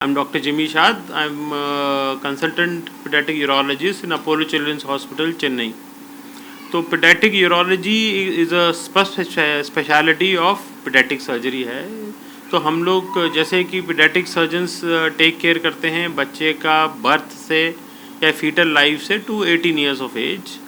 I'm Dr. Jimmy Shad. I'm a consultant pediatric urologist in Apollo Children's Hospital, Chennai. तो pediatric urology is a specialty of pediatric surgery है. तो हम लोग जैसे कि pediatric surgeons take care करते हैं बच्चे का बर्थ से या फीटल लाइफ से टू 18 years of age.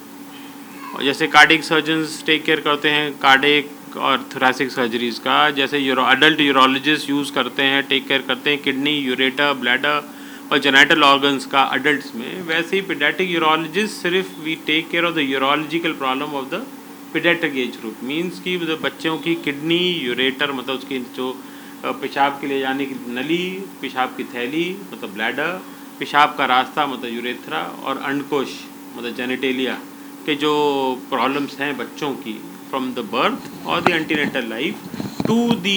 और जैसे कार्डिक सर्जन्स टेक केयर करते हैं कार्डिक और थोरेसिक सर्जरीज़ का, जैसे अडल्ट यूरोलॉजिस्ट यूज़ करते हैं टेक केयर करते हैं किडनी, यूरेटर, ब्लैडर और जेनेटल ऑर्गन्स का अडल्ट्स में, वैसे ही पीडियाट्रिक यूरोलॉजिस्ट सिर्फ we take care of the urological problem of the paediatric age group. Means कि बच्चों की किडनी, यूरेटर मतलब उसकी जो पेशाब के ले जाने की नली, पेशाब की थैली मतलब ब्लैडर, पेशाब का रास्ता मतलब यूरेथ्रा और अंडकोश मतलब जेनिटेलिया के जो प्रॉब्लम्स हैं बच्चों की फ्रॉम द बर्थ और the antenatal life to the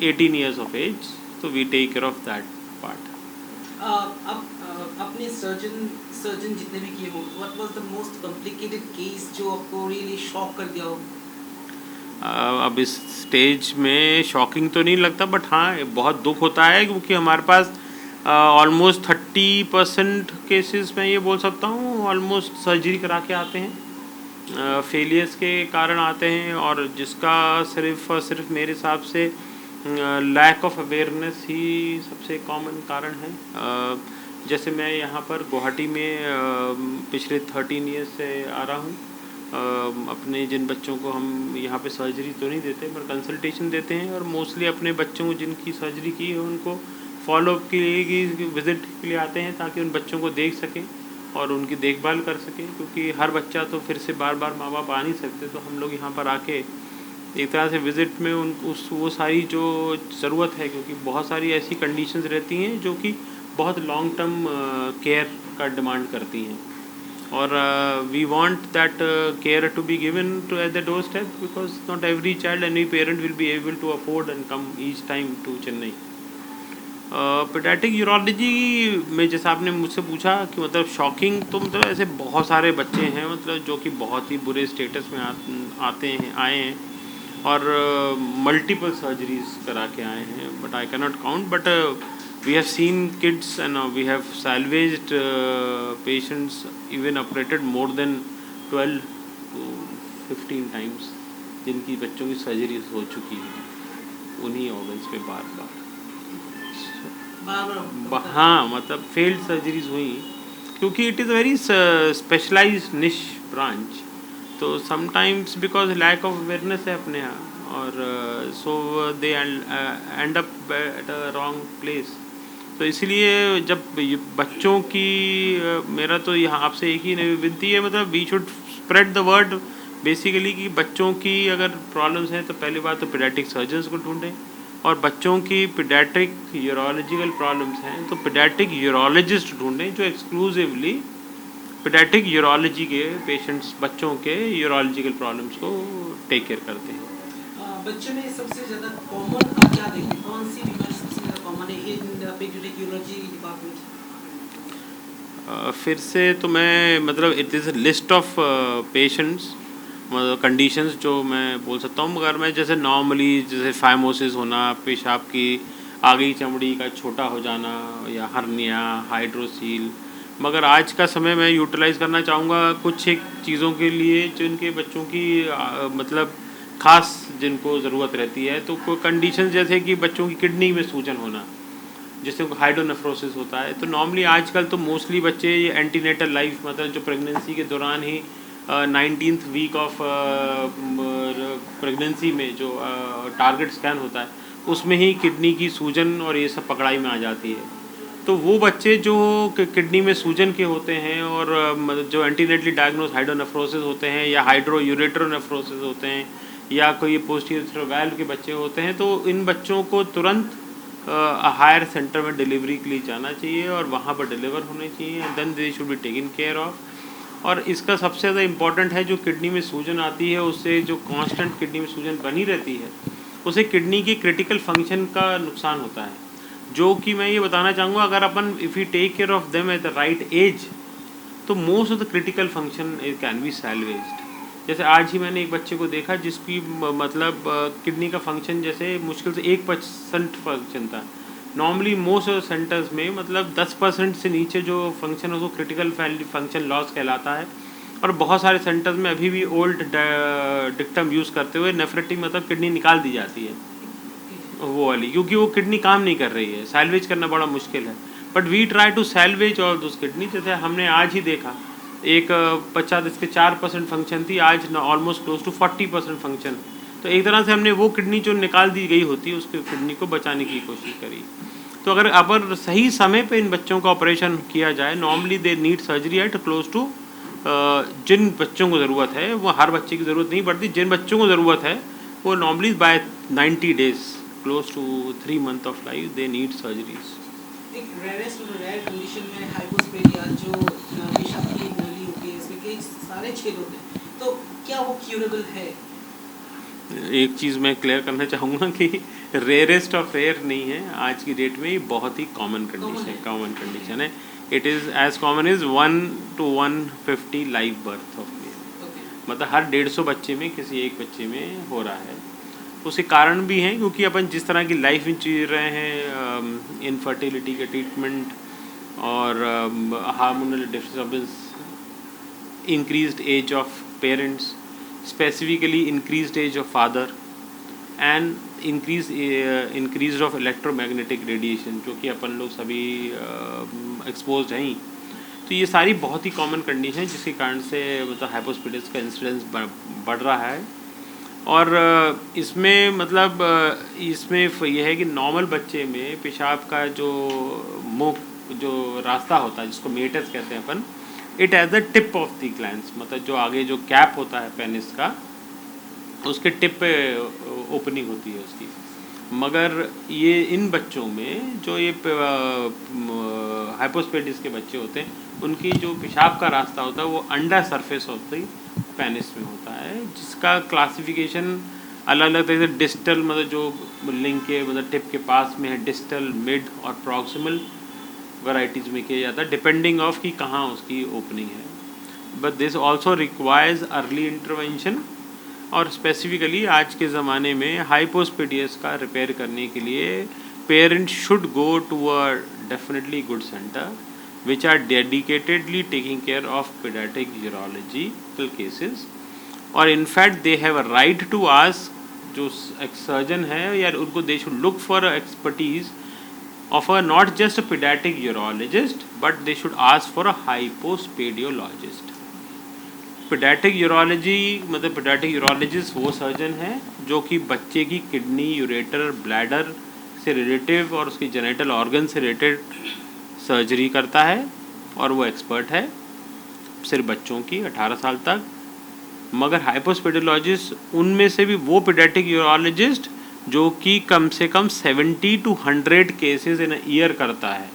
18 years of age, so we take care of that part. अब अपने सर्जन जितने भी किए हो, what was the most complicated case जो आपको रियली शॉक कर दिया हो? अब इस स्टेज में शॉकिंग तो नहीं लगता, बट हाँ बहुत दुख होता है क्योंकि हमारे पास ऑलमोस्ट 30% केसेस में ये बोल सकता हूँ ऑलमोस्ट सर्जरी करा के आते हैं, फेलियर्स के कारण आते हैं, और जिसका सिर्फ और सिर्फ मेरे हिसाब से लैक ऑफ अवेयरनेस ही सबसे कॉमन कारण है. जैसे मैं यहाँ पर गुवाहाटी में पिछले 13 ईयर्स से आ रहा हूँ. अपने जिन बच्चों को हम यहाँ पे सर्जरी तो नहीं देते पर कंसल्टेशन देते हैं, और मोस्टली अपने बच्चों को जिनकी सर्जरी की है उनको फॉलोअप के लिए विज़िट के लिए आते हैं ताकि उन बच्चों को देख सकें और उनकी देखभाल कर सकें, क्योंकि हर बच्चा तो फिर से बार बार माँ बाप आ नहीं सकते. तो हम लोग यहाँ पर आके एक तरह से विज़िट में वो सारी जो ज़रूरत है, क्योंकि बहुत सारी ऐसी कंडीशंस रहती हैं जो कि बहुत लॉन्ग टर्म केयर का डिमांड करती हैं, और we want that care to be given to at the door step, because not every child any parent will be able to afford and come each time to Chennai. Paediatric urology में जैसा आपने मुझसे पूछा कि मतलब शॉकिंग, तो मतलब ऐसे बहुत सारे बच्चे हैं मतलब जो कि बहुत ही बुरे स्टेटस में आए हैं और मल्टीपल सर्जरीज करा के आए हैं, but I can not count. But we have seen kids and we have salvaged patients, even operated more than 12 to 15 times, जिनकी बच्चों की सर्जरी हो चुकी है उन्हीं ऑर्गन्स पे बार बार. हाँ मतलब फेल्ड सर्जरीज हुई, क्योंकि it is very specialized niche branch. तो sometimes because lack of awareness है अपने यहाँ, और so they end up at a wrong place. तो इसलिए जब बच्चों की मेरा तो यहाँ आपसे एक ही विनती है, मतलब we should spread the word basically कि बच्चों की अगर प्रॉब्लम्स हैं तो पहली बात तो पीडियाट्रिक सर्जन्स को ढूंढें, और बच्चों की पीडियाट्रिक यूरोलॉजिकल प्रॉब्लम्स हैं तो पीडियाट्रिक यूरोलॉजिस्ट ढूंढें जो एक्सक्लूसिवली पीडियाट्रिक यूरोलॉजी के पेशेंट्स, बच्चों के यूरोलॉजिकल प्रॉब्लम्स को टेक केयर करते हैं. बच्चों में सबसे ज़्यादा कॉमन आप क्या देखते हैं, कौन सी बीमारी सबसे ज़्यादा कॉमन है इन पीडियाट्रिक यूरोलॉजी डिपार्टमेंट? फिर से तो मैं मतलब it is list of patients मतलब कंडीशंस जो मैं बोल सकता हूँ, मगर मैं जैसे नॉर्मली जैसे फाइमोसिस होना, पेशाब की आगे चमड़ी का छोटा हो जाना, या हर्निया, हाइड्रोसील, मगर आज का समय मैं यूटिलाइज़ करना चाहूँगा कुछ एक चीज़ों के लिए जिनके बच्चों की मतलब ख़ास जिनको ज़रूरत रहती है. तो कोई कंडीशन जैसे कि बच्चों की किडनी में सूजन होना, जिससे हाइड्रोनेफ्रोसिस होता है. तो नॉर्मली आजकल तो मोस्टली बच्चे ये एंटीनेटल लाइफ मतलब जो प्रेगनेंसी के दौरान ही 19th वीक ऑफ प्रेगनेंसी में जो टारगेट स्कैन होता है उसमें ही किडनी की सूजन और ये सब पकड़ाई में आ जाती है. तो वो बच्चे जो किडनी में सूजन के होते हैं और जो एंटीनेटली डायग्नोज हाइड्रोनेफ्रोसिस होते हैं या हाइड्रोयूरेट्रोनेफ्रोसिस होते हैं या कोई पोस्टीरियर वाल्व के बच्चे होते हैं, तो इन बच्चों को तुरंत हायर सेंटर में डिलीवरी के लिए जाना चाहिए और वहाँ पर डिलीवर होने चाहिए, and then they should be taken care of. और इसका सबसे ज़्यादा इम्पॉर्टेंट है जो किडनी में सूजन आती है उससे जो कांस्टेंट किडनी में सूजन बनी रहती है उससे किडनी की क्रिटिकल फंक्शन का नुकसान होता है, जो कि मैं ये बताना चाहूँगा अगर अपन if you take care of them at the right age तो most of the critical function can be salvaged. जैसे आज ही मैंने एक बच्चे को देखा जिसकी मतलब किडनी का फंक्शन जैसे मुश्किल से 1% फंक्शन था, नॉर्मली मोस्ट सेंटर्स में मतलब 10% से नीचे जो फंक्शन है उसको क्रिटिकल फंक्शन लॉस कहलाता है। और बहुत सारे सेंटर्स में अभी भी ओल्ड डिक्टम यूज़ करते हुए नेफ्रेटिक मतलब किडनी निकाल दी जाती है वो वाली, क्योंकि वो किडनी काम नहीं कर रही है, सैल्वेज करना बड़ा मुश्किल है। But we try to salvage all those kidney. जैसे हमने आज ही देखा एक बच्चा जिसके 4% फंक्शन थी, आज ऑलमोस्ट क्लोज टू 40% फंक्शन। तो एक तरह से हमने वो किडनी जो निकाल दी गई होती है उसकी किडनी को बचाने की कोशिश करी। तो अगर सही समय पे इन बच्चों का ऑपरेशन किया जाए, normally they need surgery at close to, जिन बच्चों को ज़रूरत है, वो हर बच्चे की ज़रूरत नहीं पड़ती, जिन बच्चों को ज़रूरत है वो normally by 90 days close to 3 month of life they need surgeries. एक रेयरेस्ट और रेयर कंडीशन में हाइपोस्पेडिया जो पेशाब की नली होती है, इसमें कई सारे छेद होते हैं, तो क्या वो क्यूरेबल है? एक चीज़ मैं क्लियर करना चाहूँगा कि रेयरेस्ट ऑफ रेयर नहीं है, आज की डेट में ये बहुत ही कॉमन कंडीशन है। It is as common is 1 to 150 live birth of male, मतलब हर 150 बच्चे में किसी एक बच्चे में हो रहा है। उसके कारण भी हैं क्योंकि अपन जिस तरह की लाइफ जी रहे हैं, इनफर्टिलिटी के ट्रीटमेंट और hormonal disturbance, increased age of parents, specifically increased age of father, and increased of electromagnetic radiation, जो कि अपन लोग सभी एक्सपोज्ड हैं। तो ये सारी बहुत ही कॉमन कंडीशन है जिसके कारण से मतलब हाइपोस्पेडिस का इंसिडेंस बढ़ रहा है। और इसमें मतलब इसमें यह है कि नॉर्मल बच्चे में पेशाब का जो मुख जो रास्ता होता है जिसको मेटस कहते हैं अपन, it is the tip of the glands, मतलब जो आगे जो कैप होता है पेनिस का उसके टिप पे ओपनिंग होती है उसकी। मगर ये इन बच्चों में जो ये हाइपोस्पेडिस के बच्चे होते हैं उनकी जो पेशाब का रास्ता होता है वो under surface of the penis में होता है, जिसका क्लासिफिकेशन अलग अलग तरह से डिस्टल मतलब जो लिंक के मतलब टिप के पास में है, डिस्टल, मिड और प्रॉक्सिमल वैराइटीज़ में किया जाता है डिपेंडिंग ऑफ कि कहाँ उसकी ओपनिंग है। But this also requires early intervention, और स्पेसिफिकली आज के ज़माने में हाइपोस्पेडियस का रिपेयर करने के लिए parents should go to a definitely good centre which are dedicatedly taking care of paediatric urological cases, और in fact they have a right to ask जो सर्जन है या उनको they should look for expertise of a not just a pediatric urologist but they should ask for a hypospadiologist। pediatric urology मतलब pediatric urologist वो surgeon है जो कि बच्चे की किडनी, यूरेटर, ब्लैडर से रिलेटिव और उसकी जेनिटल ऑर्गन से रिलेटेड सर्जरी करता है, और वो एक्सपर्ट है सिर्फ बच्चों की 18 साल तक। मगर हाइपोस्पेडियोलॉजिस्ट उनमें से भी वो pediatric urologist जो कि कम से कम 70 to 100 केसेस इन ईयर करता है।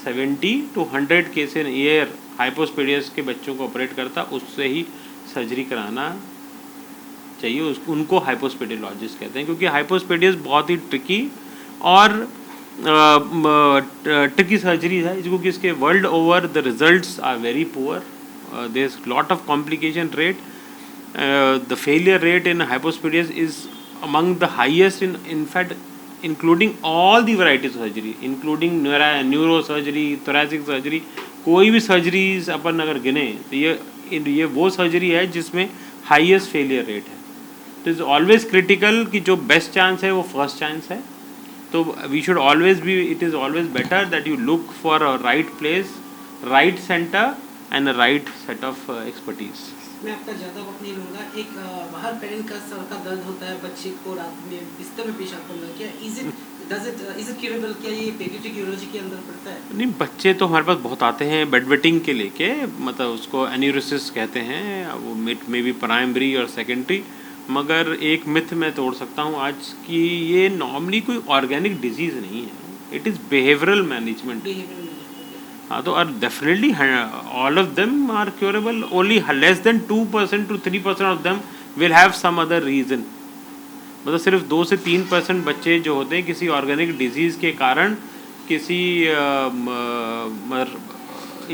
70 to 100 केसेस इन ईयर हाइपोस्पेडियस के बच्चों को ऑपरेट करता, उससे ही सर्जरी कराना चाहिए। उनको हाइपोस्पेडियोलॉजिस्ट कहते हैं, क्योंकि हाइपोस्पेडियस बहुत ही ट्रिकी और ट्रिकी सर्जरी है, क्योंकि इसके world over the results are very poor, there is lot of complication rate, the failure rate in hypospadias is among the highest in fact including all the varieties of surgery, including neurosurgery, thoracic surgery, कोई भी surgeries अपन अगर गिने तो ये वो surgery है जिसमें highest failure rate है। तो इज ऑलवेज क्रिटिकल कि जो बेस्ट चांस है वो फर्स्ट चांस है। तो we should always be, it is always better that you look for a right place, right centre and a right set of expertise. मैं आपका ज़्यादा वक्त नहीं लूँगा। एक बाहर पेरेंट का सर का दर्द होता है, बच्चे को रात में बिस्तर में पेशाब करना, क्या इज इट क्यूरेबल? क्या ये पेडियाट्रिक यूरोलॉजी के अंदर पड़ता है? नहीं, बच्चे तो हमारे पास बहुत आते हैं बेडवेटिंग के लेके, मतलब उसको एन्यूरोसिस कहते हैं, वो मे बी प्राइमरी और सेकेंडरी। मगर एक मिथ मैं तोड़ सकता हूँ आज कि ये नॉर्मली कोई ऑर्गेनिक डिजीज़ नहीं है, इट इज़ बिहेवियरल मैनेजमेंट। हाँ, तो definitely all of them are curable, only less than 2% to 3% of them will have some other reason. मतलब सिर्फ 2 से 3% बच्चे जो होते हैं किसी ऑर्गेनिक डिजीज़ के कारण किसी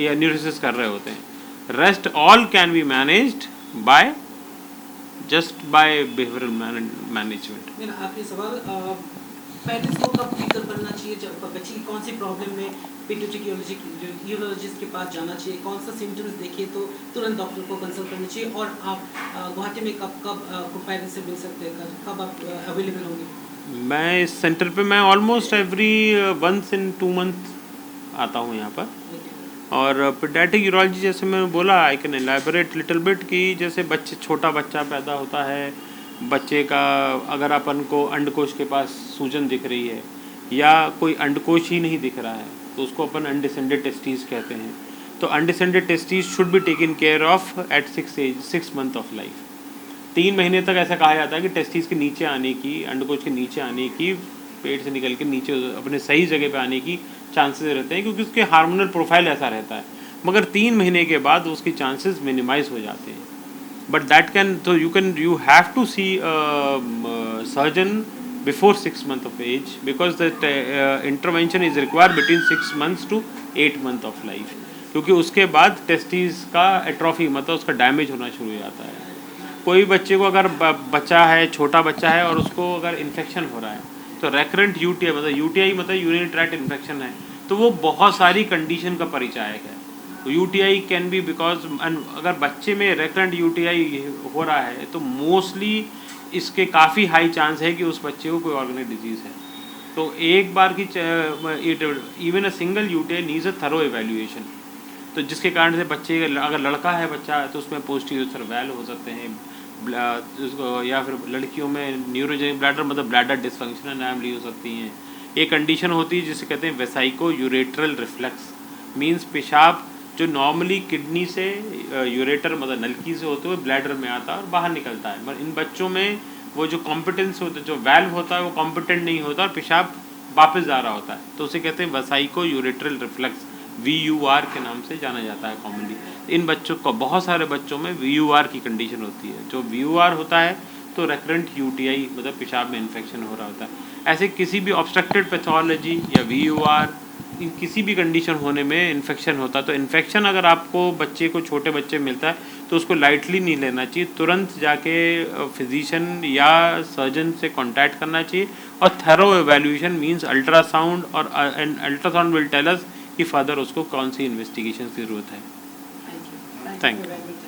एन्यूरोसिस कर रहे होते हैं। Rest all can be managed by just by behavioural management. मेरा आखिरी सवाल, पेरेंट्स को कब फिकर करना चाहिए जब बच्चे की कौन सी प्रॉब्लम में पीडियाट्रिक यूरोलॉजिस्ट के पास जाना चाहिए, कौन सा सिम्टम्स देखिए तो तुरंत डॉक्टर को कंसल्ट करना चाहिए, और आप गुवाहाटी में कब पेरेंट्स से मिल सकते हैं, कब आप अवेलेबल होंगे? मैं इस सेंटर पे मैं almost every once in 2 month आता हूँ यहाँ पर। और पीडियाट्रिक यूरोलॉजी जैसे मैंने बोला, I can elaborate little bit कि जैसे छोटा बच्चा पैदा होता है, बच्चे का अगर अपन को अंडकोश के पास सूजन दिख रही है या कोई अंडकोश ही नहीं दिख रहा है तो उसको अपन अनडिसेंडेड टेस्टिस कहते हैं। तो undescended testis should be taken care of at 6 month of life. 3 महीने तक ऐसा कहा जाता है कि टेस्टिस के नीचे आने की, अंडकोश के नीचे आने की, पेट से निकल के नीचे अपने सही जगह पे आने की चांसेस रहते हैं, क्योंकि उसके हार्मोनल प्रोफाइल ऐसा रहता है। मगर 3 महीने के बाद उसकी चांसेस मिनिमाइज हो जाते हैं। बट दैट कैन, तो you have to see surgeon before 6 months of age because that intervention is required between 6 months to 8 month of life, क्योंकि उसके बाद टेस्टिस का एट्रोफी मतलब उसका डैमेज होना शुरू हो जाता है। कोई बच्चे को अगर बच्चा है, छोटा बच्चा है और उसको अगर इन्फेक्शन हो रहा है तो रेकरेंट यूटीआई मतलब यूरिनरी ट्रैक्ट इन्फेक्शन है, तो वो बहुत सारी कंडीशन का परिचायक है। यूटीआई कैन बी बिकॉज, अगर बच्चे में रेकरेंट यूटीआई हो रहा है तो मोस्टली इसके काफ़ी हाई चांस है कि उस बच्चे को कोई ऑर्गेनिक डिजीज़ है। तो एक बार की even a single UTI needs a thorough evaluation. तो जिसके कारण से बच्चे, अगर लड़का है बच्चा तो उसमें पोस्टीरियर सर्वाइकल हो सकते हैं, या फिर लड़कियों में न्यूरोजेनिक ब्लैडर मतलब ब्लैडर डिसफंक्शन एनोमली हो सकती हैं। एक कंडीशन होती है जिसे कहते हैं वेसाइको यूरेट्रल रिफ्लेक्स, मींस पेशाब जो नॉर्मली किडनी से यूरेटर मतलब नलकी से होते हुए ब्लैडर में आता है और बाहर निकलता है, मगर इन बच्चों में वो जो कॉम्पिटेंस होता है, जो वैल्व होता है वो कॉम्पिटेंट नहीं होता और पेशाब वापस जा रहा होता है, तो उसे कहते हैं वेसाइको यूरेट्रल रिफ्लेक्स, VUR के नाम से जाना जाता है कॉमनली। इन बच्चों को, बहुत सारे बच्चों में VUR की कंडीशन होती है। जो VUR होता है तो रेकरेंट यूटीआई मतलब पेशाब में इन्फेक्शन हो रहा होता है। ऐसे किसी भी ऑब्स्ट्रक्टेड पैथोलॉजी या VUR, इन किसी भी कंडीशन होने में इन्फेक्शन होता है, तो इन्फेक्शन अगर आपको बच्चे को, छोटे बच्चे मिलता है तो उसको लाइटली नहीं लेना चाहिए, तुरंत जाके फिजिशियन या सर्जन से कांटेक्ट करना चाहिए। और थरो एवेल्यूएशन मींस अल्ट्रासाउंड, और अल्ट्रासाउंड विल टेल अस कि फर्दर उसको कौन सी इन्वेस्टिगेशन की ज़रूरत है। Thank thank you. यू।